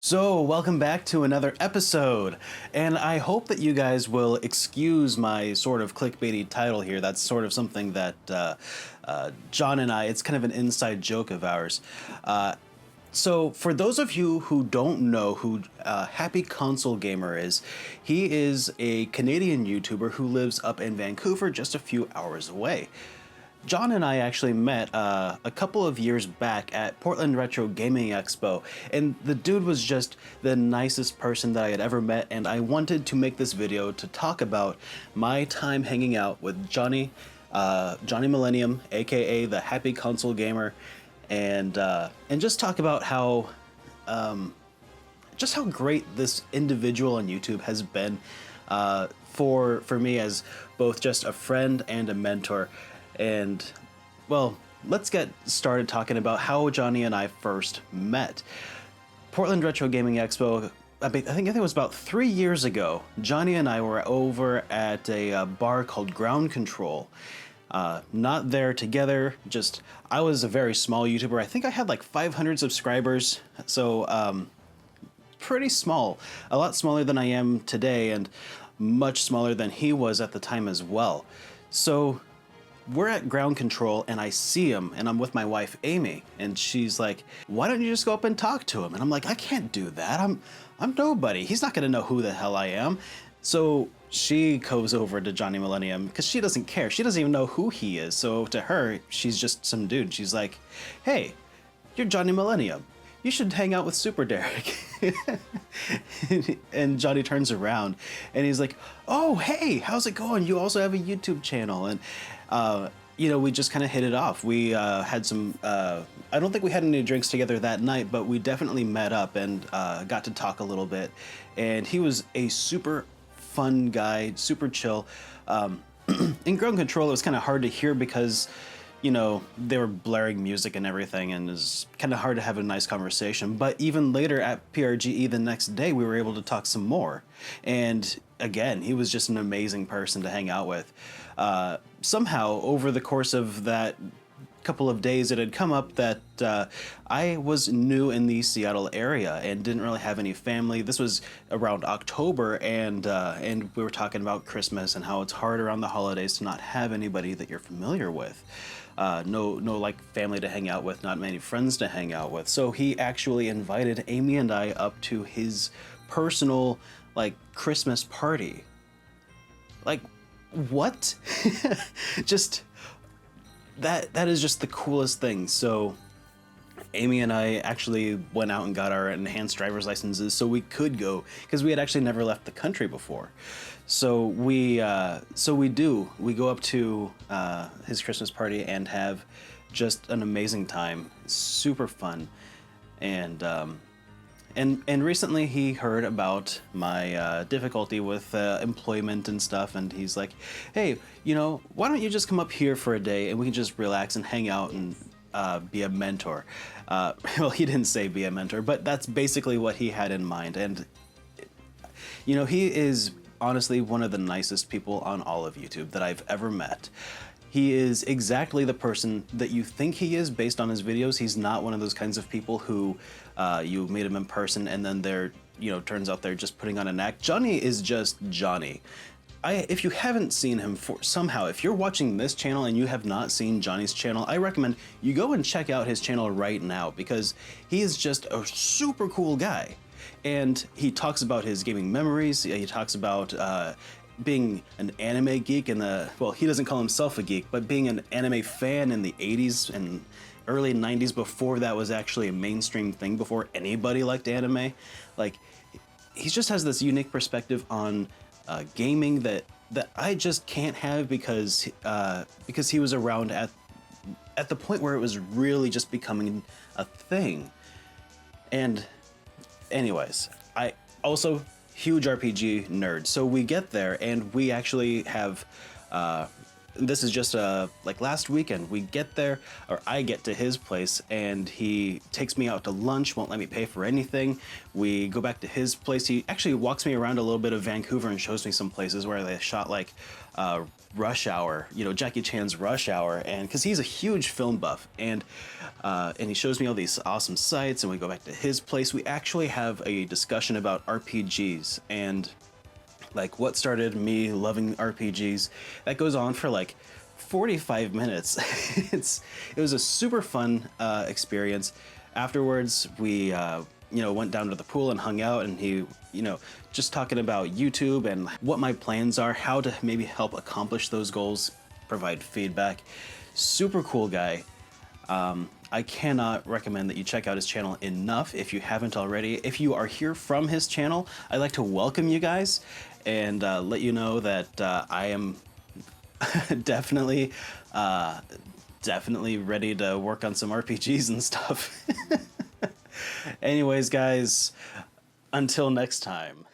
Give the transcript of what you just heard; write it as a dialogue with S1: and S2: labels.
S1: So, welcome back to another episode, and I hope that you guys will excuse my sort of clickbaity title here. That's sort of something that John and I, it's kind of an inside joke of ours. So, for those of you who don't know who Happy Console Gamer is, he is a Canadian YouTuber who lives up in Vancouver, just a few hours away. John and I actually met a couple of years back at Portland Retro Gaming Expo, and the dude was just the nicest person that I had ever met, and I wanted to make this video to talk about my time hanging out with Johnny Millennium, aka the Happy Console Gamer, and just talk about how just how great this individual on YouTube has been for me as both just a friend and a mentor. And, well, let's get started talking about how Johnny and I first met. Portland Retro Gaming Expo, I think it was about 3 years ago. Johnny and I were over at a bar called Ground Control. Not there together, just, I was a very small YouTuber. I think I had like 500 subscribers, so pretty small. A lot smaller than I am today, and much smaller than he was at the time as well. So we're at Ground Control and I see him, and I'm with my wife Amy, and she's like, why don't you just go up and talk to him? And I'm like, I can't do that. I'm nobody. He's not gonna know who the hell I am. So she goes over to Johnny Millennium because she doesn't care. She doesn't even know who he is. So to her, she's just some dude. She's like, hey, you're Johnny Millennium. You should hang out with SuperDerek. And Johnny turns around and he's like, oh, hey, how's it going? You also have a YouTube channel. And, we just kind of hit it off. We had some, I don't think we had any drinks together that night, but we definitely met up and got to talk a little bit. And he was a super fun guy, super chill. In Ground Control, it was kind of hard to hear because they were blaring music and everything, and it was kind of hard to have a nice conversation. But even later at PRGE the next day, we were able to talk some more. And again, he was just an amazing person to hang out with. Somehow, over the course of that couple of days, it had come up that I was new in the Seattle area and didn't really have any family. This was around October, and we were talking about Christmas and how it's hard around the holidays to not have anybody that you're familiar with. No like family to hang out with, not many friends to hang out with. So he actually invited Amy and I up to his personal like Christmas party. Like, what? Just that is just the coolest thing. So Amy and I actually went out and got our enhanced driver's licenses so we could go, because we had actually never left the country before. So we go up to his Christmas party and have just an amazing time. Super fun. And recently he heard about my difficulty with employment and stuff, and he's like, hey, why don't you just come up here for a day and we can just relax and hang out and be a mentor. Well, he didn't say be a mentor, but that's basically what he had in mind. And he is honestly one of the nicest people on all of YouTube that I've ever met. He is exactly the person that you think he is based on his videos. He's not one of those kinds of people who you meet him in person and then they're, turns out they're just putting on an act. Johnny is just Johnny. If you haven't seen him if you're watching this channel and you have not seen Johnny's channel, I recommend you go and check out his channel right now, because he is just a super cool guy. And he talks about his gaming memories. He talks about being an anime geek well, he doesn't call himself a geek, but being an anime fan in the 80s and early 90s, before that was actually a mainstream thing, before anybody liked anime. Like, he just has this unique perspective on gaming that I just can't have, because he was around at the point where it was really just becoming a thing. And anyways, I also huge RPG nerd. So we get there and we actually have this is just like last weekend. We get there, or I get to his place, and he takes me out to lunch, won't let me pay for anything. We go back to his place. He actually walks me around a little bit of Vancouver and shows me some places where they shot like Rush Hour, you know, Jackie Chan's Rush Hour, and because he's a huge film buff, and he shows me all these awesome sites, and we go back to his place. We actually have a discussion about RPGs and like what started me loving RPGs. That goes on for like 45 minutes. It was a super fun experience. Afterwards, we went down to the pool and hung out, and he, just talking about YouTube and what my plans are, how to maybe help accomplish those goals, provide feedback. Super cool guy. I cannot recommend that you check out his channel enough if you haven't already. If you are here from his channel, I'd like to welcome you guys and let you know that I am definitely ready to work on some RPGs and stuff. Anyways, guys, until next time.